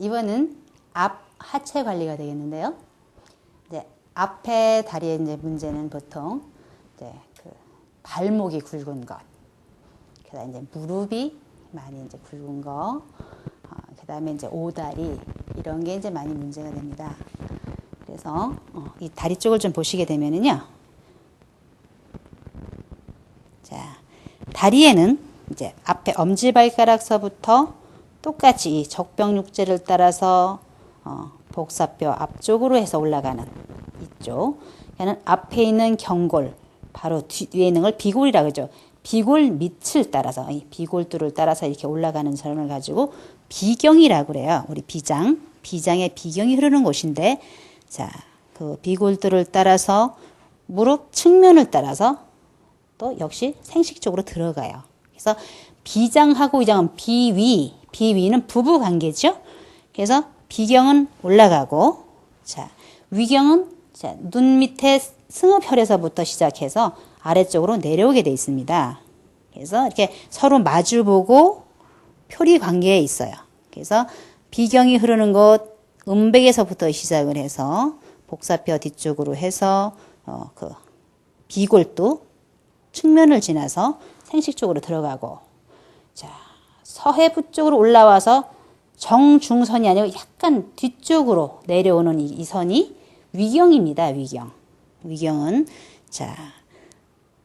이번은 앞 하체 관리가 되겠는데요. 이제 앞에 다리의 이제 문제는 보통 이제 그 발목이 굵은 것, 그다음 이제 무릎이 많이 이제 굵은 거, 그다음에 이제 오다리 이런 게 이제 많이 문제가 됩니다. 그래서 이 다리 쪽을 좀 보시게 되면은요. 자, 다리에는 이제 앞에 엄지발가락서부터 똑같이 이 적병육제를 따라서 복사뼈 앞쪽으로 해서 올라가는 이쪽. 얘는 앞에 있는 경골, 바로 뒤에 있는 걸 비골이라고 하죠. 비골 밑을 따라서, 이 비골두를 따라서 이렇게 올라가는 선을 가지고 비경이라고 그래요. 우리 비장의 비경이 흐르는 곳인데, 자, 그 비골두를 따라서 무릎 측면을 따라서 또 역시 생식 쪽으로 들어가요. 그래서 비장하고 위장은 비위는 부부 관계죠. 그래서 비경은 올라가고, 자, 위경은 자, 눈 밑에 승흡혈에서부터 시작해서 아래쪽으로 내려오게 되어 있습니다. 그래서 이렇게 서로 마주보고 표리 관계에 있어요. 그래서 비경이 흐르는 곳 음백에서부터 시작을 해서 복사뼈 뒤쪽으로 해서 그 비골두 측면을 지나서 생식 쪽으로 들어가고, 자, 서해부 쪽으로 올라와서 정중선이 아니고 약간 뒤쪽으로 내려오는 이 선이 위경입니다. 위경은 자,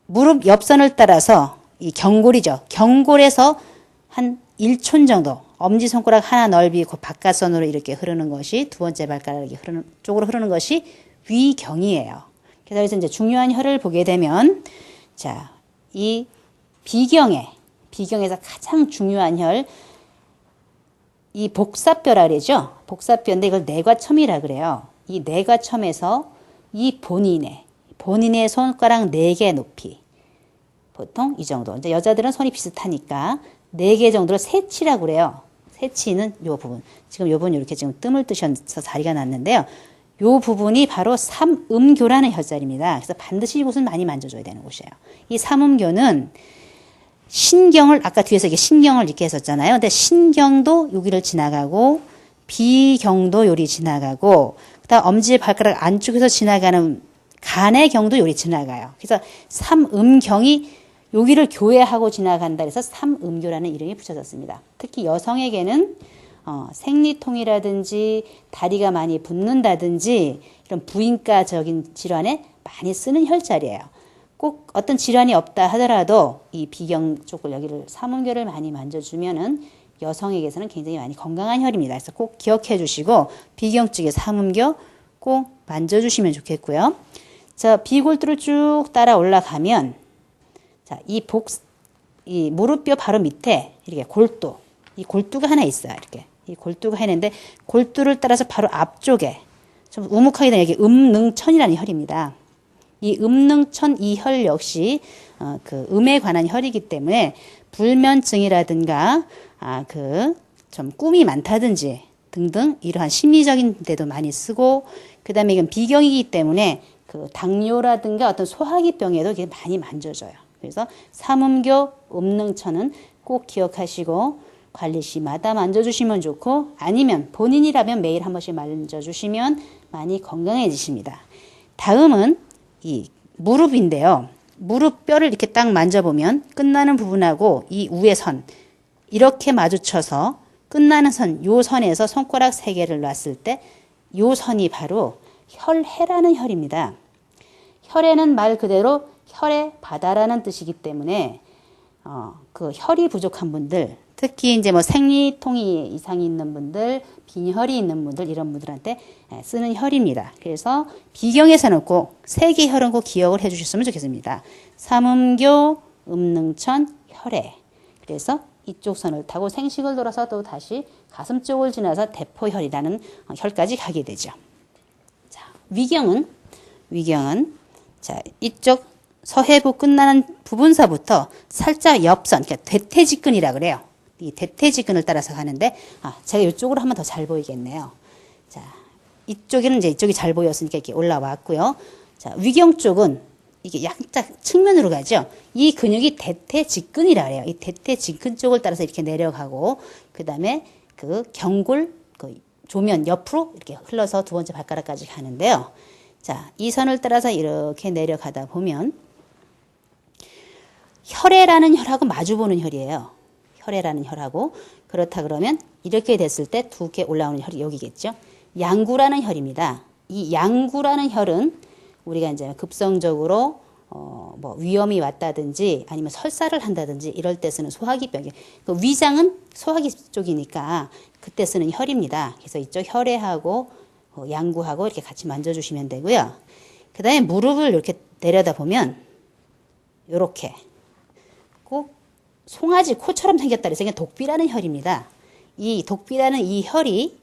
무릎 옆선을 따라서 이 경골이죠. 경골에서 한 1촌 정도, 엄지손가락 하나 넓이 그 바깥선으로 이렇게 흐르는 것이, 두 번째 발가락이 쪽으로 흐르는 것이 위경이에요. 그래서 이제 중요한 혈을 보게 되면, 자, 이 비경에서 가장 중요한 혈, 이 복사뼈라 그러죠. 복사뼈인데 이걸 내과첨이라 그래요. 이 내과첨에서 이 본인의 손가락 4개 높이, 보통 이 정도. 이제 여자들은 손이 비슷하니까 4개 정도를 세치라고 그래요. 세치는 요 부분. 지금 요 부분 이렇게 지금 뜸을 뜨셔서 자리가 났는데요. 요 부분이 바로 삼음교라는 혈자리입니다. 그래서 반드시 이곳은 많이 만져줘야 되는 곳이에요. 이 삼음교는 신경을, 아까 뒤에서 이게 신경을 이렇게 했었잖아요. 근데 신경도 여기를 지나가고, 비경도 요리 지나가고, 그 다음 엄지발가락 안쪽에서 지나가는 간의 경도 요리 지나가요. 그래서 삼음경이 여기를 교회하고 지나간다 해서 삼음교라는 이름이 붙여졌습니다. 특히 여성에게는 생리통이라든지 다리가 많이 붓는다든지 이런 부인과적인 질환에 많이 쓰는 혈자리예요. 꼭 어떤 질환이 없다 하더라도 이 비경 쪽을 여기를 삼음교를 많이 만져주면은 여성에게서는 굉장히 많이 건강한 혈입니다. 그래서 꼭 기억해 주시고 비경 쪽에 삼음교 꼭 만져주시면 좋겠고요. 자, 비골두를 쭉 따라 올라가면, 자, 이 무릎뼈 바로 밑에 이렇게 이 골두가 하나 있어요. 이렇게. 이 골두가 있는데, 골두를 따라서 바로 앞쪽에, 좀 우묵하게 된 여기 음능천이라는 혈입니다. 이 음능천 이 혈 역시, 그 음에 관한 혈이기 때문에, 불면증이라든가, 좀 꿈이 많다든지 등등 이러한 심리적인 데도 많이 쓰고, 그 다음에 이건 비경이기 때문에 그 당뇨라든가 어떤 소화기병에도 이게 많이 만져져요. 그래서 삼음교, 음능천은 꼭 기억하시고 관리 시마다 만져주시면 좋고, 아니면 본인이라면 매일 한 번씩 만져주시면 많이 건강해지십니다. 다음은 이 무릎인데요. 무릎 뼈를 이렇게 딱 만져보면 끝나는 부분하고 이 위의 선 이렇게 마주쳐서 끝나는 선, 요 선에서 손가락 3개를 놨을 때 요 선이 바로 혈해라는 혈입니다. 혈해는 말 그대로 혈의 바다라는 뜻이기 때문에 그 혈이 부족한 분들, 특히 이제 뭐 생리통이 이상이 있는 분들, 빈혈이 있는 분들, 이런 분들한테 쓰는 혈입니다. 그래서 비경에서는 꼭 3개 혈은 꼭 기억을 해 주셨으면 좋겠습니다. 삼음교, 음능천, 혈해. 그래서 이쪽 선을 타고 생식을 돌아서 또 다시 가슴 쪽을 지나서 대포혈이라는 혈까지 가게 되죠. 자, 위경은 자, 이쪽 서해부 끝나는 부분서부터 살짝 옆선, 그러니까 대퇴직근이라 그래요. 이 대퇴직근을 따라서 가는데, 제가 이쪽으로 하면 더 잘 보이겠네요. 자, 이쪽에는 이제 이쪽이 잘 보였으니까 이렇게 올라왔고요. 자, 위경 쪽은 이게 약간 측면으로 가죠. 이 근육이 대퇴직근이라 그래요. 이 대퇴직근 쪽을 따라서 이렇게 내려가고, 그 다음에 그 경골, 그 조면 옆으로 이렇게 흘러서 두 번째 발가락까지 가는데요. 자, 이 선을 따라서 이렇게 내려가다 보면 혈애라는 혈하고 마주보는 혈이에요. 혈애라는 혈하고. 그렇다 그러면 이렇게 됐을 때 두 개 올라오는 혈이 여기겠죠. 양구라는 혈입니다. 이 양구라는 혈은 우리가 이제 급성적으로 뭐 위험이 왔다든지 아니면 설사를 한다든지 이럴 때 쓰는 소화기병. 그 위장은 소화기 쪽이니까 그때 쓰는 혈입니다. 그래서 이쪽 혈애하고 양구하고 이렇게 같이 만져주시면 되고요. 그 다음에 무릎을 이렇게 내려다 보면 이렇게 꼭 송아지 코처럼 생겼다 그래서 이게 독비라는 혈입니다. 이 독비라는 이 혈이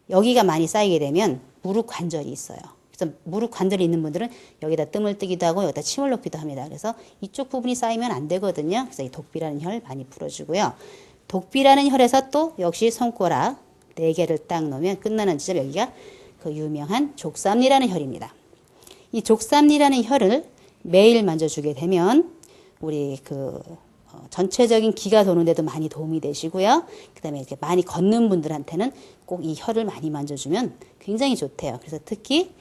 여기가 많이 쌓이게 되면 무릎 관절이 있어요. 그래서 무릎 관절이 있는 분들은 여기다 뜸을 뜨기도 하고 여기다 침을 놓기도 합니다. 그래서 이쪽 부분이 쌓이면 안 되거든요. 그래서 이 독비라는 혈 많이 풀어주고요. 독비라는 혈에서 또 역시 손가락 4개를 딱 놓으면 끝나는 지점 여기가 그 유명한 족삼리라는 혈입니다. 이 족삼리라는 혈을 매일 만져주게 되면 우리 전체적인 기가 도는데도 많이 도움이 되시고요. 그 다음에 이렇게 많이 걷는 분들한테는 꼭 이 혈을 많이 만져주면 굉장히 좋대요. 그래서 특히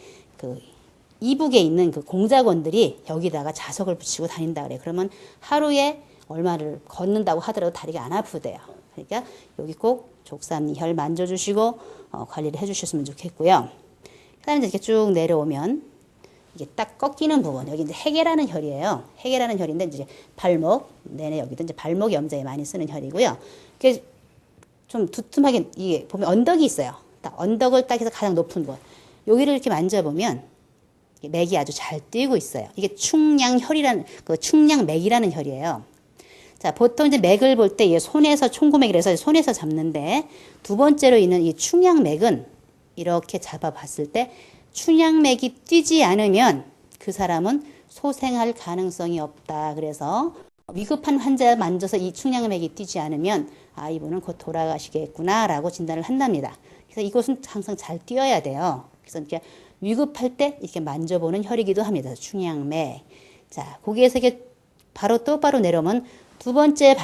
이북에 있는 그 공작원들이 여기다가 자석을 붙이고 다닌다 그래요. 그러면 하루에 얼마를 걷는다고 하더라도 다리가 안 아프대요. 그러니까 여기 꼭 족삼리 혈 만져주시고 관리를 해주셨으면 좋겠고요. 그 다음에 이렇게 쭉 내려오면 이게 딱 꺾이는 부분, 여기 이제 해계라는 혈이에요. 해계라는 혈인데 이제 발목 내내 여기도 이제 발목 염자에 많이 쓰는 혈이고요. 이게 좀 두툼하게 이게 보면 언덕이 있어요. 딱 언덕을 딱 해서 가장 높은 곳. 여기를 이렇게 만져보면 맥이 아주 잘 뛰고 있어요. 이게 충량혈이라는 충량맥이라는 혈이에요. 자, 보통 이제 맥을 볼 때 손에서 총구맥이라서 손에서 잡는데 두 번째로 있는 이 충량맥은 이렇게 잡아봤을 때 충량맥이 뛰지 않으면 그 사람은 소생할 가능성이 없다. 그래서 위급한 환자 만져서 이 충량맥이 뛰지 않으면 이분은 곧 돌아가시겠구나 라고 진단을 한답니다. 그래서 이곳은 항상 잘 뛰어야 돼요. 그래서 이렇게 위급할 때 이렇게 만져보는 혈이기도 합니다. 충량맥. 자, 거기에서 이렇게 바로 똑바로 내려오면 두 번째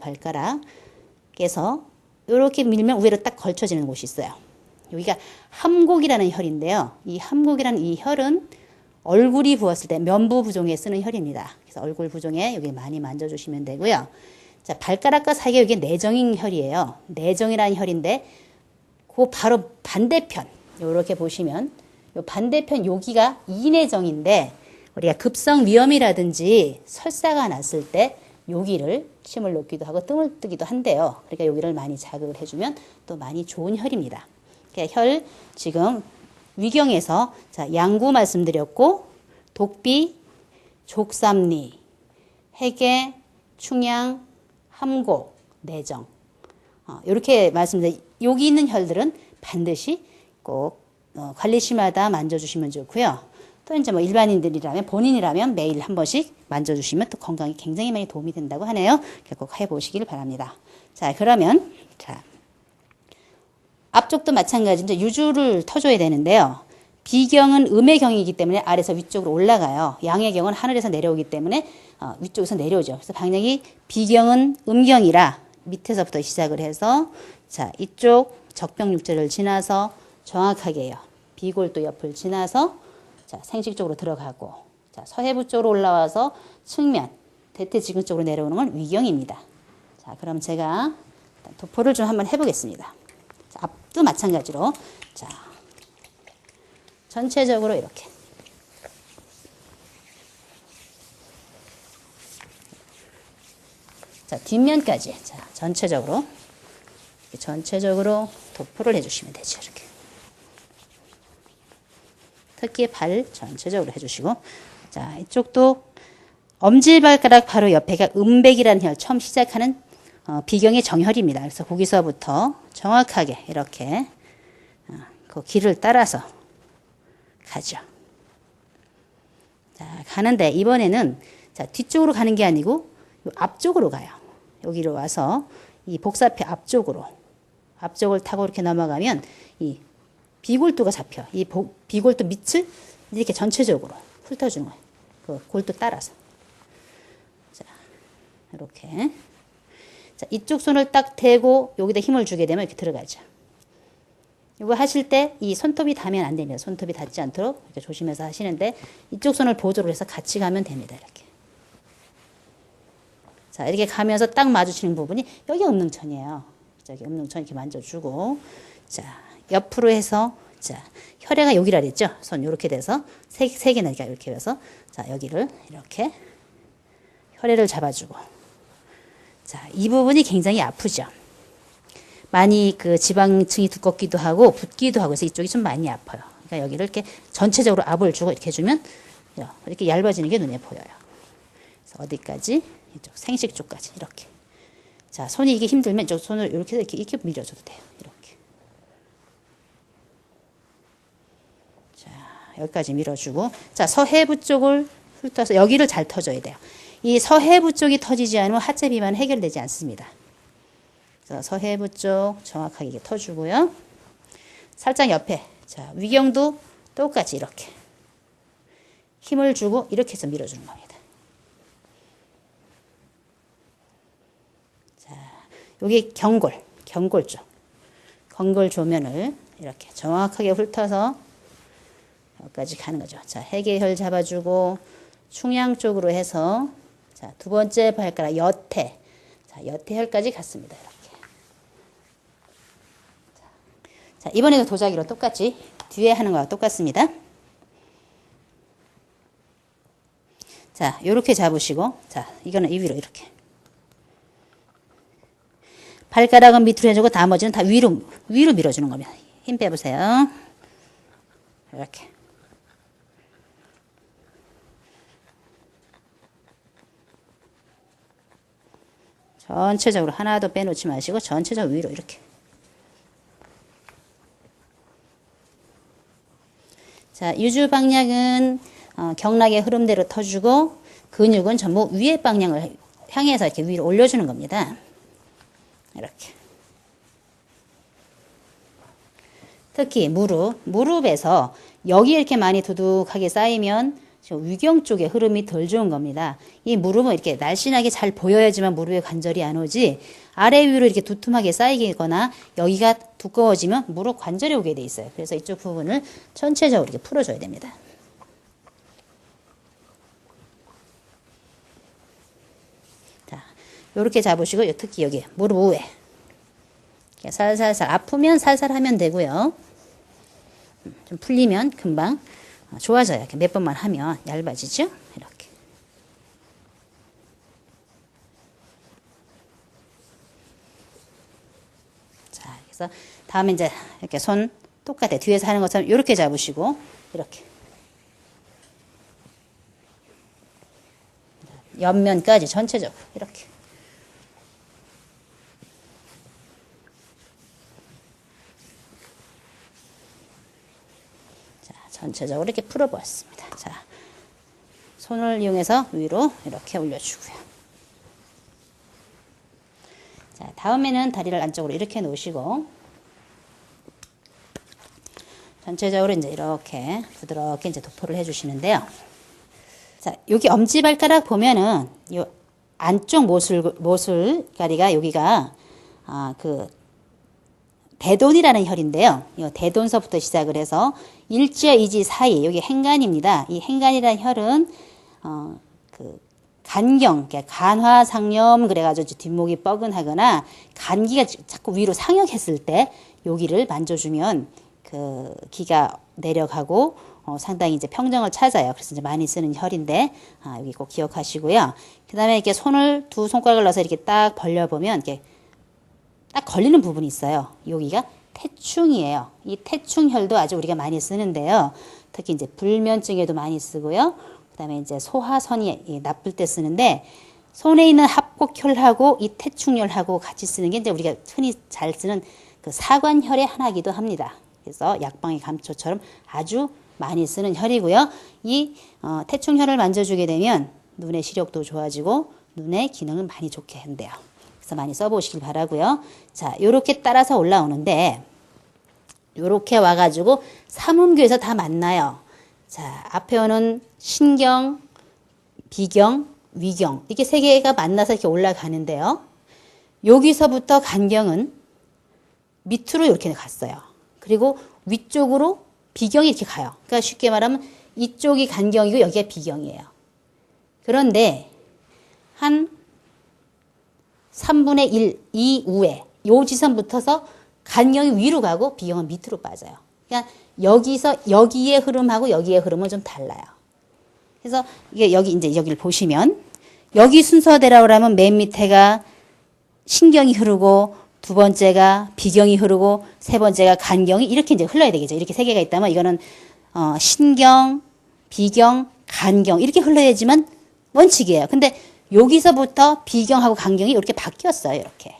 발가락에서 이렇게 밀면 위로 딱 걸쳐지는 곳이 있어요. 여기가 함곡이라는 혈인데요. 이 함곡이라는 이 혈은 얼굴이 부었을 때 면부 부종에 쓰는 혈입니다. 그래서 얼굴 부종에 여기 많이 만져주시면 되고요. 자, 발가락과 사이에 여기 내정인 혈이에요. 내정이라는 혈인데 그 바로 반대편 이렇게 보시면 요 반대편 여기가 이내정인데 우리가 급성 위염이라든지 설사가 났을 때 여기를 침을 놓기도 하고 뜸을 뜨기도 한대요. 그러니까 여기를 많이 자극을 해주면 또 많이 좋은 혈입니다. 혈 지금 위경에서 자, 양구 말씀드렸고 독비, 족삼리, 해계, 충양, 함곡, 내정 이렇게 말씀드렸는데 여기 있는 혈들은 반드시 꼭 관리시마다 만져주시면 좋고요. 또 이제 뭐 일반인들이라면 본인이라면 매일 한 번씩 만져주시면 또 건강에 굉장히 많이 도움이 된다고 하네요. 꼭 해보시길 바랍니다. 자, 그러면 앞쪽도 마찬가지인데 유주를 터줘야 되는데요. 비경은 음의 경이기 때문에 아래에서 위쪽으로 올라가요. 양의 경은 하늘에서 내려오기 때문에 위쪽에서 내려오죠. 그래서 방향이 비경은 음경이라 밑에서부터 시작을 해서 자, 이쪽 적병육절을 지나서 정확하게요. 비골도 옆을 지나서 자, 생식 쪽으로 들어가고 자, 서해부 쪽으로 올라와서 측면 대퇴지근 쪽으로 내려오는 건 위경입니다. 자, 그럼 제가 도포를 좀 한번 해보겠습니다. 자, 앞도 마찬가지로 자, 전체적으로 이렇게 자, 뒷면까지 자, 전체적으로 도포를 해주시면 되죠. 이렇게 특히 발 전체적으로 해주시고 자, 이쪽도 엄지발가락 바로 옆에가 음백이라는 혈 처음 시작하는 비경의 정혈입니다. 그래서 거기서부터 정확하게 이렇게 그 길을 따라서 가죠. 자, 가는데 이번에는 자, 뒤쪽으로 가는 게 아니고 앞쪽으로 가요. 여기로 와서 이 복사표 앞쪽을 타고 이렇게 넘어가면 이 비골두가 잡혀. 이 비골두 밑을 이렇게 전체적으로 훑어주는 거예요. 그 골두 따라서. 자, 이렇게. 자, 이쪽 손을 딱 대고 여기다 힘을 주게 되면 이렇게 들어가죠. 이거 하실 때 이 손톱이 닿으면 안 됩니다. 손톱이 닿지 않도록 이렇게 조심해서 하시는데 이쪽 손을 보조로 해서 같이 가면 됩니다. 이렇게. 자, 이렇게 가면서 딱 마주치는 부분이 여기 음능천이에요. 여기 음능천 이렇게 만져주고, 자, 옆으로 해서, 자, 혈액가 여기라 그랬죠? 손 이렇게 돼서 세 개나 이렇게 해서, 자, 여기를 이렇게 혈액을 잡아주고, 자, 이 부분이 굉장히 아프죠. 많이 그 지방층이 두껍기도 하고 붓기도 하고 해서 이쪽이 좀 많이 아파요. 그러니까 여기를 이렇게 전체적으로 압을 주고 이렇게 해주면 이렇게 얇아지는 게 눈에 보여요. 그래서 어디까지? 이쪽 생식 쪽까지 이렇게. 자, 손이 이게 힘들면 이쪽 손을 이렇게 밀어줘도 돼요. 이렇게. 자, 여기까지 밀어주고, 자, 서해부 쪽을 훑어서 여기를 잘 터줘야 돼요. 이 서해부 쪽이 터지지 않으면 하체 비만은 해결되지 않습니다. 그래서 서해부 쪽 정확하게 이렇게 터주고요. 살짝 옆에, 자, 위경도 똑같이 이렇게 힘을 주고 이렇게 해서 밀어주는 겁니다. 자, 여기 경골 쪽, 경골 조면을 이렇게 정확하게 훑어서 여기까지 가는 거죠. 자, 해계혈 잡아주고 충양 쪽으로 해서, 자, 두 번째 발가락 여태, 자, 여태혈까지 갔습니다. 이렇게. 자, 이번에도 도자기로 똑같이 뒤에 하는 거와 똑같습니다. 자, 요렇게 잡으시고, 자, 이거는 이 위로 이렇게. 발가락은 밑으로 해주고 나머지는 다 위로 밀어주는 겁니다. 힘 빼보세요. 이렇게. 전체적으로 하나도 빼놓지 마시고 전체적으로 위로 이렇게. 자, 유주방향은 경락의 흐름대로 터주고 근육은 전부 위의 방향을 향해서 이렇게 위로 올려주는 겁니다. 이렇게. 특히 무릎에서 여기 이렇게 많이 두둑하게 쌓이면 위경 쪽에 흐름이 덜 좋은 겁니다. 이 무릎은 이렇게 날씬하게 잘 보여야지만 무릎에 관절이 안 오지, 아래 위로 이렇게 두툼하게 쌓이거나 여기가 두꺼워지면 무릎 관절이 오게 돼 있어요. 그래서 이쪽 부분을 전체적으로 이렇게 풀어줘야 됩니다. 자, 요렇게 잡으시고 특히 여기 무릎 우에 살살살, 아프면 살살 하면 되고요. 좀 풀리면 금방 좋아져요. 이렇게 몇 번만 하면 얇아지죠? 이렇게. 자, 그래서 다음에 이제 이렇게 손 똑같아. 뒤에서 하는 것처럼 이렇게 잡으시고, 이렇게. 옆면까지 전체적으로, 이렇게. 전체적으로 이렇게 풀어보았습니다. 자, 손을 이용해서 위로 이렇게 올려주고요. 자, 다음에는 다리를 안쪽으로 이렇게 놓으시고 전체적으로 이제 이렇게 부드럽게 이제 도포를 해주시는데요. 자, 여기 엄지발가락 보면은 이 안쪽 모술가리가 여기가 대돈이라는 혈인데요. 이 대돈서부터 시작을 해서 일지와 이지 사이, 여기 행간입니다. 이 행간이라는 혈은 간경, 간화상염 그래가지고 뒷목이 뻐근하거나 감기가 자꾸 위로 상역했을 때 여기를 만져주면 그 기가 내려가고 상당히 이제 평정을 찾아요. 그래서 이제 많이 쓰는 혈인데 여기 꼭 기억하시고요. 그 다음에 이렇게 손을 두 손가락을 넣어서 이렇게 딱 벌려보면 이렇게 딱 걸리는 부분이 있어요. 여기가 태충이에요. 이 태충혈도 아주 우리가 많이 쓰는데요. 특히 이제 불면증에도 많이 쓰고요. 그 다음에 이제 소화선이 나쁠 때 쓰는데, 손에 있는 합곡혈하고 이 태충혈하고 같이 쓰는 게 이제 우리가 흔히 잘 쓰는 그 사관혈의 하나이기도 합니다. 그래서 약방의 감초처럼 아주 많이 쓰는 혈이고요. 이 태충혈을 만져주게 되면 눈의 시력도 좋아지고 눈의 기능을 많이 좋게 한대요. 그래서 많이 써보시길 바라고요. 자, 요렇게 따라서 올라오는데 요렇게 와가지고 삼음교에서 다 만나요. 자, 앞에 오는 신경, 비경, 위경 이렇게 세 개가 만나서 이렇게 올라가는데요. 여기서부터 간경은 밑으로 이렇게 갔어요. 그리고 위쪽으로 비경이 이렇게 가요. 그러니까 쉽게 말하면 이쪽이 간경이고 여기가 비경이에요. 그런데 한 3분의 1 이후에 요 지점 붙어서 간경이 위로 가고 비경은 밑으로 빠져요. 그러니까 여기서 여기의 흐름하고 여기의 흐름은 좀 달라요. 그래서 이게 여기 이제 여기를 보시면 여기 순서대로 하면 맨 밑에가 신경이 흐르고 두 번째가 비경이 흐르고 세 번째가 간경이 이렇게 이제 흘러야 되겠죠. 이렇게 세 개가 있다면 이거는 신경, 비경, 간경 이렇게 흘러야지만 원칙이에요. 근데 여기서부터 비경하고 간경이 이렇게 바뀌었어요. 이렇게.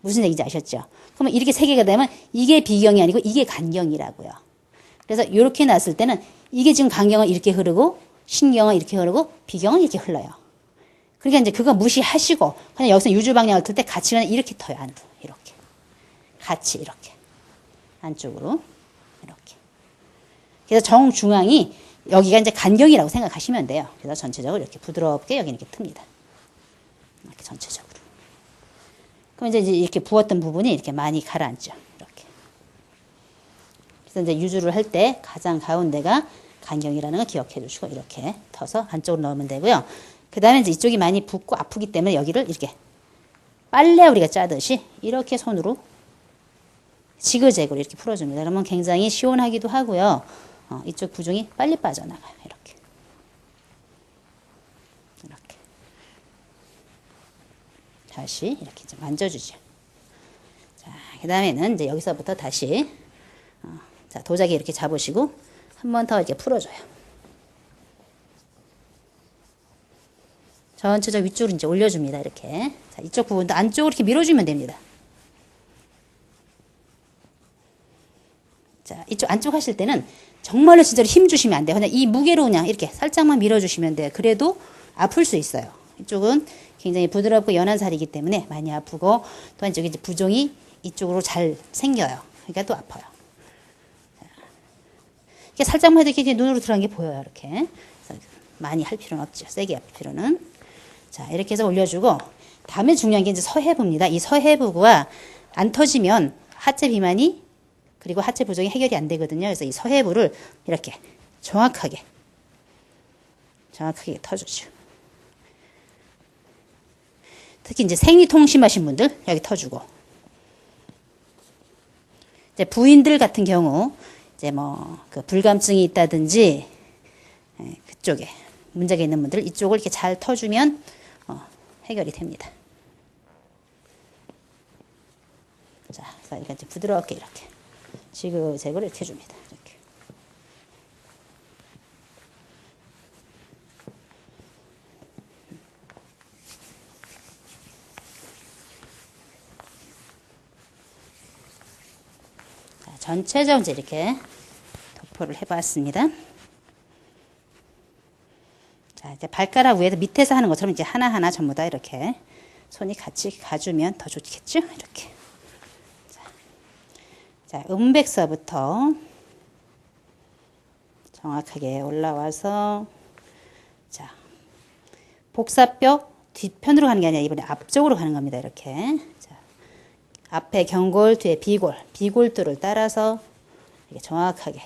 무슨 얘기인지 아셨죠? 그러면 이렇게 세 개가 되면 이게 비경이 아니고 이게 간경이라고요. 그래서 이렇게 놨을 때는 이게 지금 간경은 이렇게 흐르고 신경은 이렇게 흐르고 비경은 이렇게 흘러요. 그러니까 이제 그거 무시하시고 그냥 여기서 유주방향을 틀 때 같이 그냥 이렇게 터요. 안으로 이렇게 같이 이렇게 안쪽으로 이렇게. 그래서 정중앙이 여기가 이제 간경이라고 생각하시면 돼요. 그래서 전체적으로 이렇게 부드럽게 여기 이렇게 틉니다. 이렇게 전체적으로. 그럼 이제 이렇게 부었던 부분이 이렇게 많이 가라앉죠. 이렇게. 그래서 이제 유주를 할 때 가장 가운데가 간경이라는 걸 기억해 주시고 이렇게 터서 안쪽으로 넣으면 되고요. 그 다음에 이제 이쪽이 많이 붓고 아프기 때문에 여기를 이렇게 빨래 우리가 짜듯이 이렇게 손으로 지그재그로 이렇게 풀어줍니다. 그러면 굉장히 시원하기도 하고요. 이쪽 부종이 빨리 빠져나가요. 이렇게. 이렇게. 다시 이렇게 좀 만져주죠. 자, 그 다음에는 이제 여기서부터 다시 자, 도자기 이렇게 잡으시고 한 번 더 이렇게 풀어줘요. 전체적 위쪽으로 이제 올려줍니다. 이렇게. 자, 이쪽 부분도 안쪽으로 이렇게 밀어주면 됩니다. 자, 이쪽 안쪽 하실 때는 정말로 진짜로 힘 주시면 안 돼요. 그냥 이 무게로 그냥 이렇게 살짝만 밀어주시면 돼요. 그래도 아플 수 있어요. 이쪽은 굉장히 부드럽고 연한 살이기 때문에 많이 아프고 또한 이쪽에 이제 부종이 이쪽으로 잘 생겨요. 그러니까 또 아파요. 이렇게 살짝만 해도 이렇게 눈으로 들어간 게 보여요. 이렇게. 많이 할 필요는 없죠. 세게 아플 필요는. 자, 이렇게 해서 올려주고 다음에 중요한 게 이제 서해부입니다. 이 서해부가 안 터지면 하체 비만이 그리고 하체 부종이 해결이 안 되거든요. 그래서 이 서해부를 이렇게 정확하게 터주죠. 특히 이제 생리통 심하신 분들 여기 터주고 이제 부인들 같은 경우 이제 뭐 그 불감증이 있다든지 그쪽에 문제가 있는 분들 이쪽을 이렇게 잘 터주면 해결이 됩니다. 자, 그러니까 이제 부드럽게 이렇게 지그재그로 이렇게 해줍니다. 이렇게. 자, 전체적으로 이렇게 도포를 해봤습니다. 자, 이제 발가락 위에서 밑에서 하는 것처럼 이제 하나하나 전부 다 이렇게 손이 같이 가주면 더 좋겠죠? 이렇게. 자, 음백서부터 정확하게 올라와서 자, 복사뼈 뒷편으로 가는 게 아니라 이번에 앞쪽으로 가는 겁니다. 이렇게. 자, 앞에 경골, 뒤에 비골, 비골두를 따라서 이렇게 정확하게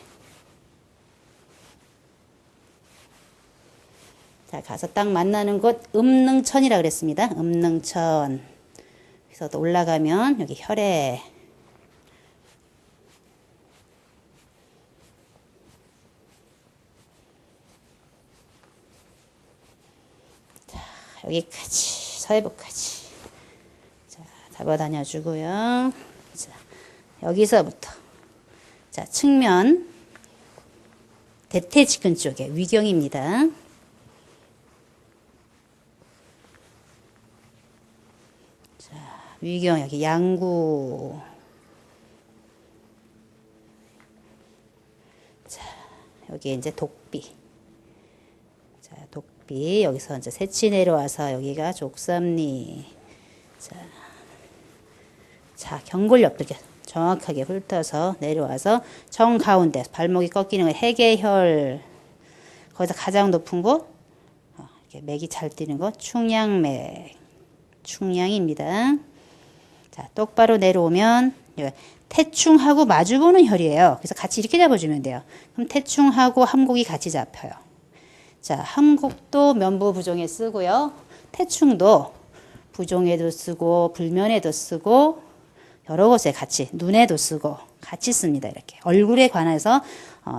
자, 가서 딱 만나는 곳 음능천이라고 그랬습니다. 음능천. 그래서 또 올라가면 여기 혈액. 자, 여기까지, 서해부까지. 자, 잡아다녀 주고요. 자, 여기서부터. 자, 측면. 대퇴직근 쪽에 위경입니다. 위경 여기 양구 자 여기 이제 독비 자 독비 여기서 이제 새치 내려와서 여기가 족삼리 자 경골 옆도 이렇게 정확하게 훑어서 내려와서 정 가운데 발목이 꺾이는 거 해계혈 거기서 가장 높은 곳 이렇게 맥이 잘 뛰는 거 충양맥 충양입니다. 자, 똑바로 내려오면 태충하고 마주보는 혈이에요. 그래서 같이 이렇게 잡아주면 돼요. 그럼 태충하고 함곡이 같이 잡혀요. 자, 함곡도 면부 부종에 쓰고요. 태충도 부종에도 쓰고 불면에도 쓰고 여러 곳에 같이 눈에도 쓰고 같이 씁니다. 이렇게 얼굴에 관해서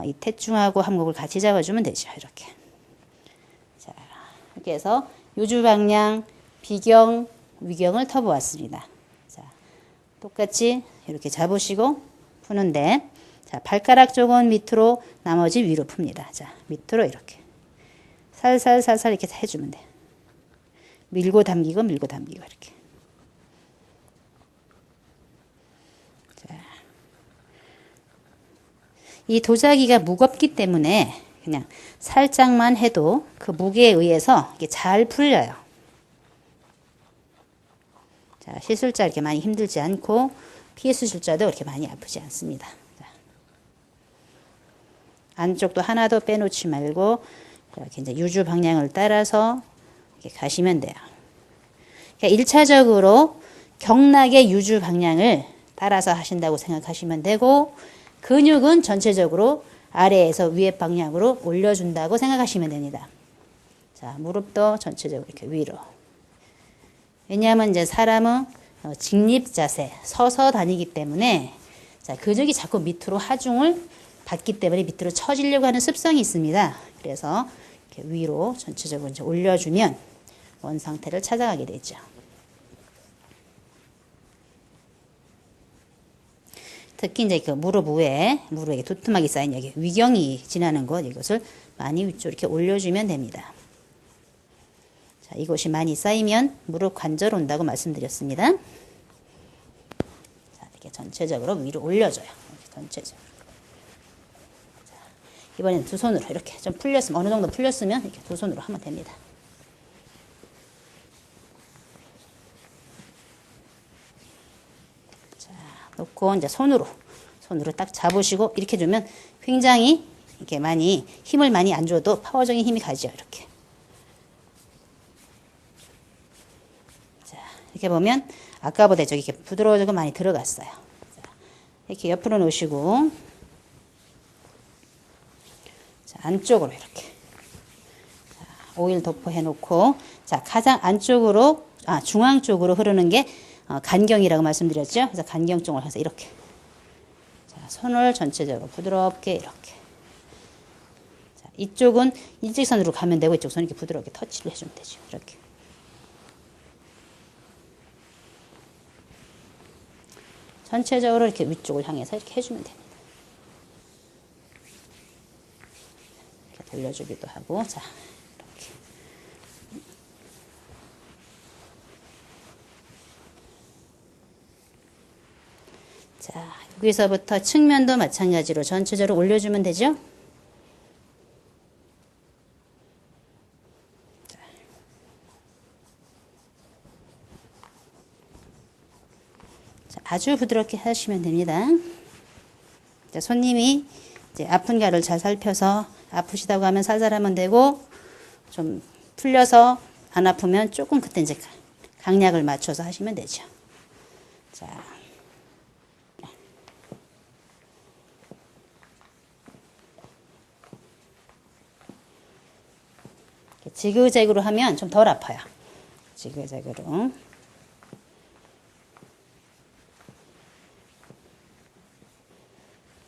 이 태충하고 함곡을 같이 잡아주면 되죠. 이렇게. 자, 이렇게 해서 유주방량, 비경, 위경을 터보았습니다. 자, 똑같이 이렇게 잡으시고 푸는데, 자, 발가락 쪽은 밑으로, 나머지 위로 풉니다. 자, 밑으로 이렇게 살살살살 이렇게 해주면 돼요. 밀고 당기고 밀고 당기고 이렇게. 자, 이 도자기가 무겁기 때문에 그냥 살짝만 해도 그 무게에 의해서 이게 잘 풀려요. 자, 시술자 이렇게 많이 힘들지 않고 피해 수술자도 그렇게 많이 아프지 않습니다. 자, 안쪽도 하나도 빼놓지 말고 이렇게 이제 유주 방향을 따라서 이렇게 가시면 돼요. 그러니까 1차적으로 경락의 유주 방향을 따라서 하신다고 생각하시면 되고, 근육은 전체적으로 아래에서 위에 방향으로 올려준다고 생각하시면 됩니다. 자, 무릎도 전체적으로 이렇게 위로. 왜냐하면 이제 사람은 직립 자세, 서서 다니기 때문에, 자, 근육이 자꾸 밑으로 하중을 받기 때문에 밑으로 처지려고 하는 습성이 있습니다. 그래서 이렇게 위로 전체적으로 이제 올려주면 원 상태를 찾아가게 되죠. 특히 이제 그 무릎 위에 두툼하게 쌓인 여기 위경이 지나는 곳, 이것을 많이 위쪽으로 이렇게 올려주면 됩니다. 자, 이곳이 많이 쌓이면 무릎 관절 온다고 말씀드렸습니다. 자, 이렇게 전체적으로 위로 올려줘요. 이렇게 전체적으로. 자, 이번에는 두 손으로 이렇게 좀 풀렸으면, 어느 정도 풀렸으면 이렇게 두 손으로 하면 됩니다. 놓고 이제 손으로 딱 잡으시고 이렇게 주면 굉장히 이렇게 많이 힘을 많이 안 줘도 파워적인 힘이 가죠. 이렇게. 자, 이렇게 보면 아까보다 저기 이렇게 부드러워지고 많이 들어갔어요. 자, 이렇게 옆으로 놓으시고, 자, 안쪽으로 이렇게. 자, 오일 도포해 놓고, 자, 가장 안쪽으로, 중앙 쪽으로 흐르는 게 간경이라고 말씀드렸죠. 그래서 간경 쪽을 해서 이렇게. 자, 손을 전체적으로 부드럽게 이렇게. 자, 이쪽은 일직선으로 가면 되고, 이쪽 손 이렇게 부드럽게 터치를 해주면 되죠. 이렇게. 전체적으로 이렇게 위쪽을 향해서 이렇게 해주면 됩니다. 이렇게 돌려주기도 하고, 자, 이렇게. 자, 여기서부터 측면도 마찬가지로 전체적으로 올려주면 되죠. 자, 아주 부드럽게 하시면 됩니다. 자, 손님이 이제 아픈 가를 잘 살펴서 아프시다고 하면 살살 하면 되고, 좀 풀려서 안 아프면 조금 그때 이제 강약을 맞춰서 하시면 되죠. 자. 지그재그로 하면 좀 덜 아파요. 지그재그로.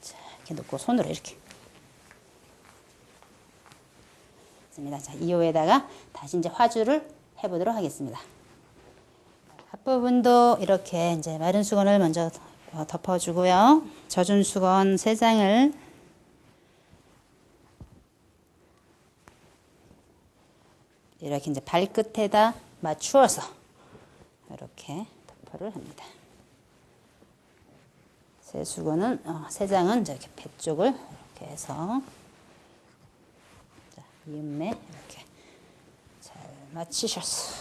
자, 이렇게 놓고 손으로 이렇게. 자, 이후에다가 다시 이제 화주를 해보도록 하겠습니다. 앞부분도 이렇게 이제 마른 수건을 먼저 덮어주고요. 젖은 수건 3장을 이렇게 이제 발끝에다 맞추어서 이렇게 덮어를 합니다. 세 수건은 3장은 이렇게 배 쪽을 이렇게 해서, 자, 이음매 이렇게 잘 맞추셔서,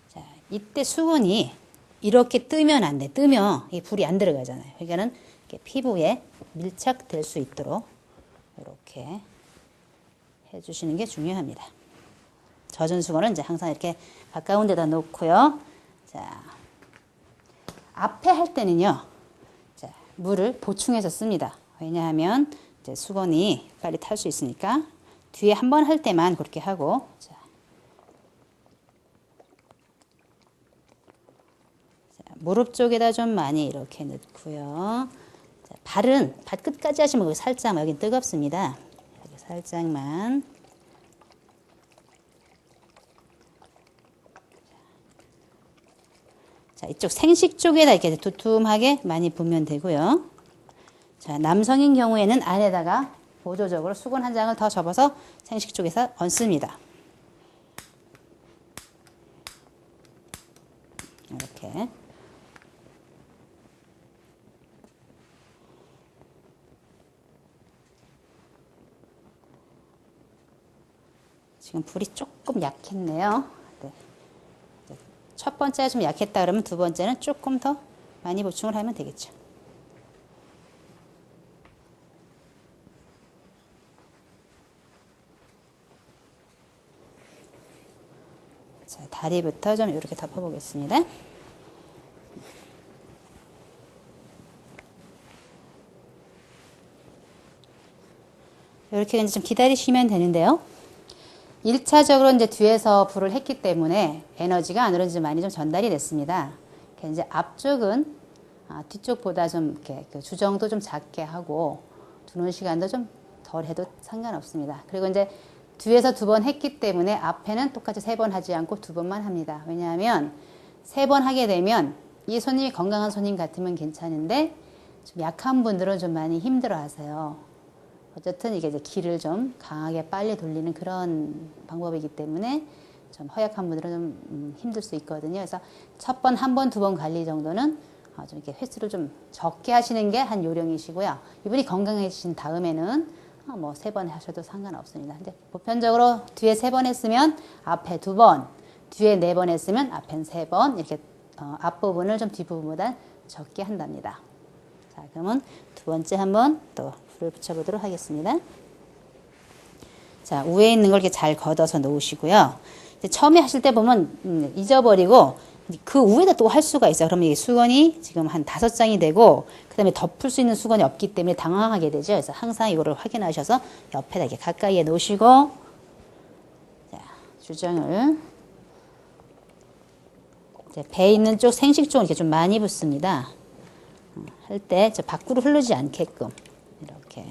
자, 이때 수건이 이렇게 뜨면 안 돼. 뜨면 이 불이 안 들어가잖아요. 그러니까는 이렇게 피부에 밀착될 수 있도록 이렇게 해주시는 게 중요합니다. 젖은 수건은 이제 항상 이렇게 가까운 데다 놓고요. 자, 앞에 할 때는요. 자, 물을 보충해서 씁니다. 왜냐하면 이제 수건이 빨리 탈 수 있으니까 뒤에 한 번 할 때만 그렇게 하고 자, 무릎 쪽에다 좀 많이 이렇게 넣고요. 자, 발은 발끝까지 하시면 살짝 여기 뜨겁습니다. 이렇게 살짝만. 자, 이쪽 생식 쪽에다 이렇게 두툼하게 많이 부으면 되고요. 자, 남성인 경우에는 안에다가 보조적으로 수건 한 장을 더 접어서 생식 쪽에서 얹습니다. 이렇게. 지금 불이 조금 약했네요. 네. 첫 번째가 좀 약했다 그러면 두 번째는 조금 더 많이 보충을 하면 되겠죠. 자, 다리부터 좀 이렇게 덮어보겠습니다. 이렇게 이제 좀 기다리시면 되는데요. 1차적으로 이제 뒤에서 불을 했기 때문에 에너지가 안으로 좀 많이 좀 전달이 됐습니다. 이제 앞쪽은 뒤쪽보다 좀 이렇게 그 주정도 좀 작게 하고 두는 시간도 좀 덜 해도 상관없습니다. 그리고 이제 뒤에서 두 번 했기 때문에 앞에는 똑같이 세 번 하지 않고 두 번만 합니다. 왜냐하면 세 번 하게 되면 이 손님이 건강한 손님 같으면 괜찮은데 좀 약한 분들은 좀 많이 힘들어 하세요. 어쨌든 이게 이제 기를 좀 강하게 빨리 돌리는 그런 방법이기 때문에 좀 허약한 분들은 좀 힘들 수 있거든요. 그래서 첫 번, 한 번, 두 번 관리 정도는 좀 이렇게 횟수를 좀 적게 하시는 게 한 요령이시고요. 이분이 건강해지신 다음에는 뭐 세 번 하셔도 상관없습니다. 근데 보편적으로 뒤에 세 번 했으면 앞에 두 번, 뒤에 네 번 했으면 앞엔 세 번 이렇게 앞부분을 좀 뒷부분보다 적게 한답니다. 자, 그러면 두 번째 한번 또 불을 붙여보도록 하겠습니다. 자, 위에 있는 걸 이렇게 잘 걷어서 놓으시고요. 처음에 하실 때 보면 잊어버리고 그 위에다 또 할 수가 있어요. 그러면 이 수건이 지금 한 5장이 되고 그 다음에 덮을 수 있는 수건이 없기 때문에 당황하게 되죠. 그래서 항상 이거를 확인하셔서 옆에다 이렇게 가까이에 놓으시고 자, 주정을 이제 배 있는 쪽 생식 쪽은 이렇게 좀 많이 붓습니다. 할 때 밖으로 흐르지 않게끔 이렇게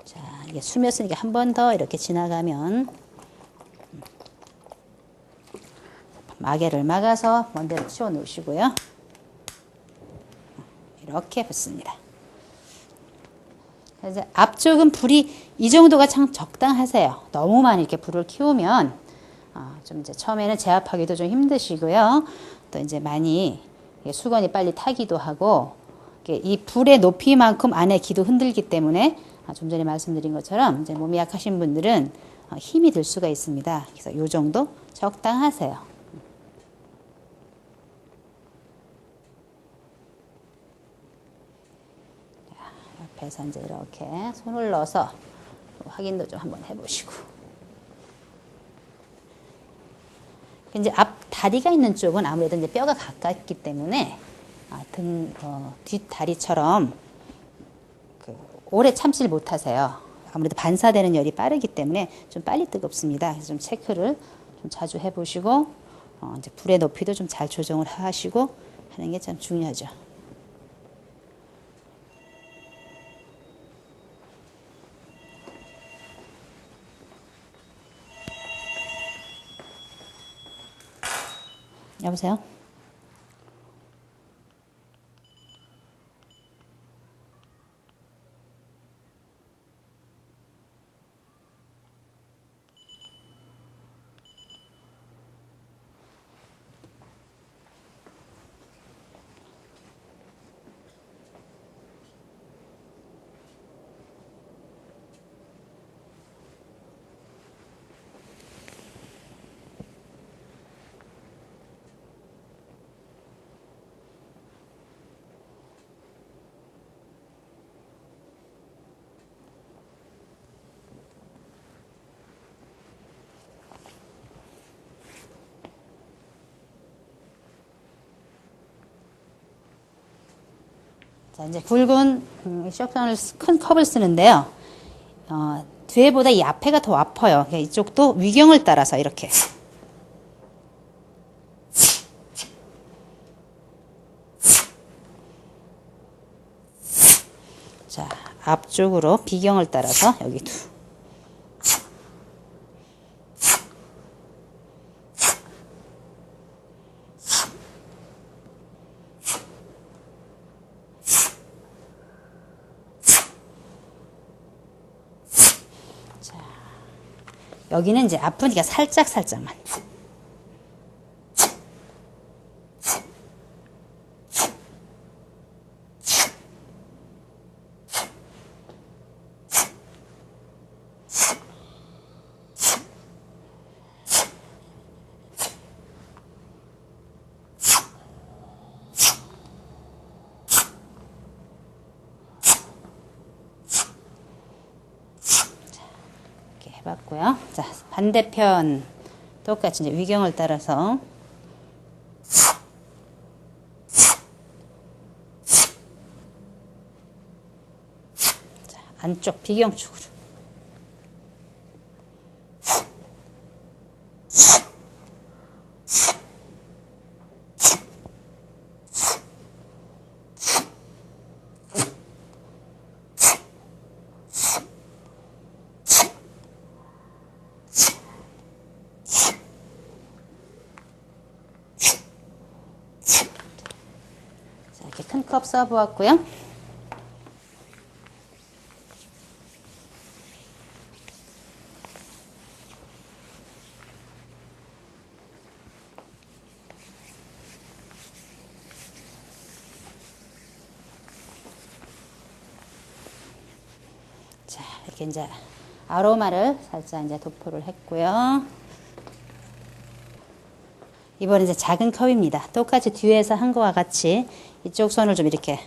자, 이게 숨었으니까 한 번 더 이렇게 지나가면 마개를 막아서 먼데를 치워 놓으시고요. 이렇게 붓습니다. 이제 앞쪽은 불이 이 정도가 참 적당하세요. 너무 많이 이렇게 불을 키우면 좀 이제 처음에는 제압하기도 좀 힘드시고요. 또 이제 많이 수건이 빨리 타기도 하고 이 불의 높이만큼 안에 기도 흔들기 때문에 좀 전에 말씀드린 것처럼 이제 몸이 약하신 분들은 힘이 들 수가 있습니다. 그래서 이 정도 적당하세요. 옆에서 이제 이렇게 손을 넣어서 확인도 좀 한번 해보시고. 이제 앞 다리가 있는 쪽은 아무래도 이제 뼈가 가깝기 때문에 뒷다리처럼 오래 참지를 못하세요. 아무래도 반사되는 열이 빠르기 때문에 좀 빨리 뜨겁습니다. 그래서 좀 체크를 좀 자주 해보시고 이제 불의 높이도 좀 잘 조정을 하시고 하는 게 참 중요하죠. 여보세요? 자, 이제 굵은 수액산을 큰 컵을 쓰는데요. 뒤에보다 이 앞에가 더 아파요. 그러니까 이쪽도 위경을 따라서 이렇게. 자, 앞쪽으로 비경을 따라서 여기도. 자, 여기는 이제 아프니까 살짝만. 해봤고요. 자, 반대편 똑같이 이제 위경을 따라서 자, 안쪽 비경 쪽으로 이렇게 큰 컵 써보았고요. 자, 이렇게 이제 아로마를 살짝 이제 도포를 했고요. 이번에 이제 작은 컵입니다. 똑같이 뒤에서 한 거와 같이 이쪽 손을 좀 이렇게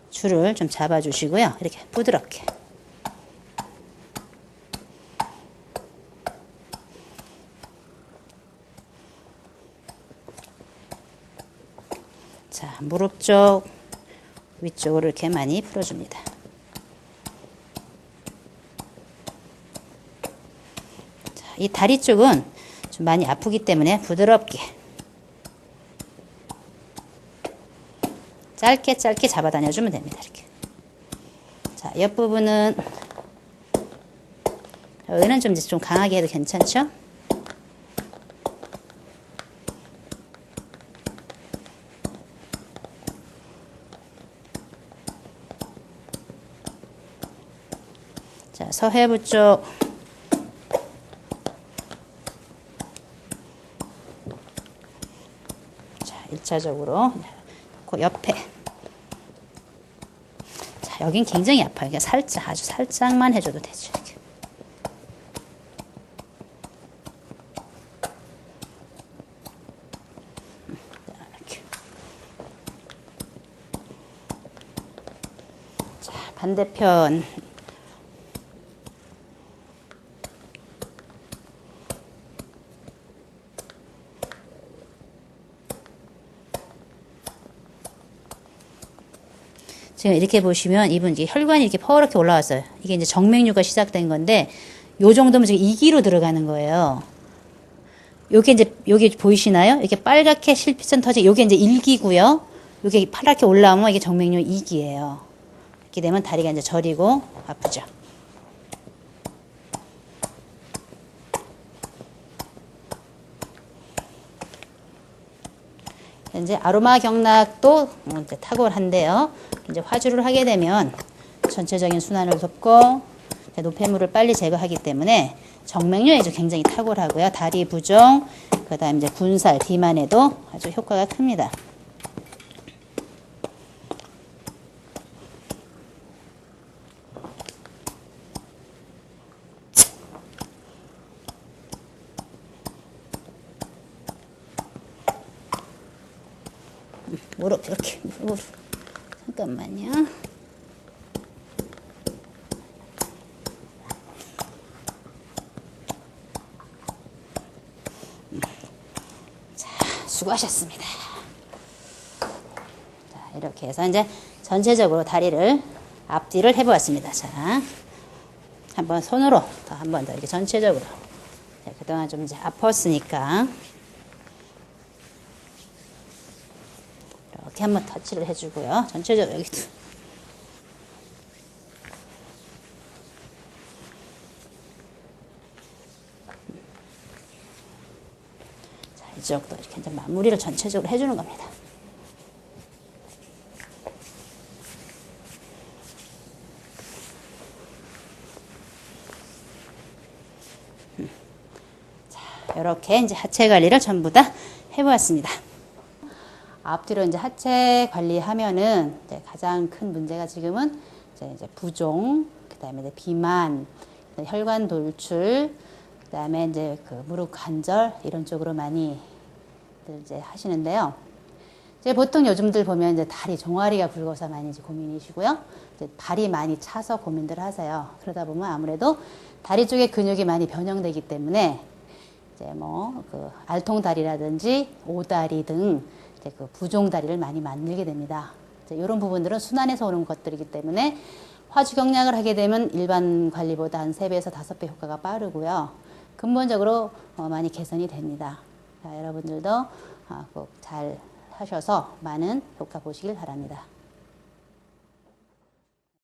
줄을 좀 잡아주시고요. 이렇게 부드럽게. 자, 무릎 쪽 위쪽으로 이렇게 많이 풀어줍니다. 자, 이 다리 쪽은 좀 많이 아프기 때문에 부드럽게 짧게 잡아다녀주면 됩니다. 이렇게. 자, 옆부분은 여기는 좀 강하게 해도 괜찮죠? 자, 서해부 쪽 자, 1차적으로 그 옆에 자, 여긴 굉장히 아파요. 그러니까 살짝 아주 살짝만 해줘도 되죠. 이렇게. 이렇게. 자, 반대편 지금 이렇게 보시면 이분 이게 혈관이 이렇게 퍼렇게 올라왔어요. 이게 이제 정맥류가 시작된 건데 요 정도면 지금 2기로 들어가는 거예요. 요게 이제 여기 보이시나요? 이렇게 빨갛게 실핏선 터지. 요게 이제 1기고요. 요게 파랗게 올라오면 이게 정맥류 2기예요. 이렇게 되면 다리가 이제 저리고 아프죠. 이제 아로마 경락도 이제 탁월한데요. 이제 화주를 하게 되면 전체적인 순환을 돕고 노폐물을 빨리 제거하기 때문에 정맥류에 굉장히 탁월하고요. 다리 부종, 그다음 이제 군살, 비만에도 아주 효과가 큽니다. 무릎 이렇게 무릎 잠깐만요. 자, 수고하셨습니다. 자, 이렇게 해서 이제 전체적으로 다리를 앞뒤를 해보았습니다. 자, 한번 손으로 더 한 번 더 이렇게 전체적으로. 자, 그동안 좀 이제 아팠으니까 이렇게 한번 터치를 해주고요. 전체적으로 여기도. 자, 이쪽도 이렇게 이제 마무리를 전체적으로 해주는 겁니다. 이렇게 이제 하체 관리를 전부 다 해보았습니다. 앞뒤로 이제 하체 관리하면은 이제 가장 큰 문제가 지금은 이제 부종, 그다음에 이제 비만, 혈관 돌출, 그다음에 이제 그 무릎 관절 이런 쪽으로 많이 이제 하시는데요. 이제 보통 요즘들 보면 이제 다리 종아리가 굵어서 많이 이제 고민이시고요. 이제 발이 많이 차서 고민들 하세요. 그러다 보면 아무래도 다리 쪽에 근육이 많이 변형되기 때문에 이제 뭐 그 알통다리라든지 오다리 등 이제 그 부종다리를 많이 만들게 됩니다. 이제 이런 부분들은 순환에서 오는 것들이기 때문에 화주경락을 하게 되면 일반 관리보다 한 3배에서 5배 효과가 빠르고요. 근본적으로 많이 개선이 됩니다. 자, 여러분들도 꼭 잘 하셔서 많은 효과 보시길 바랍니다.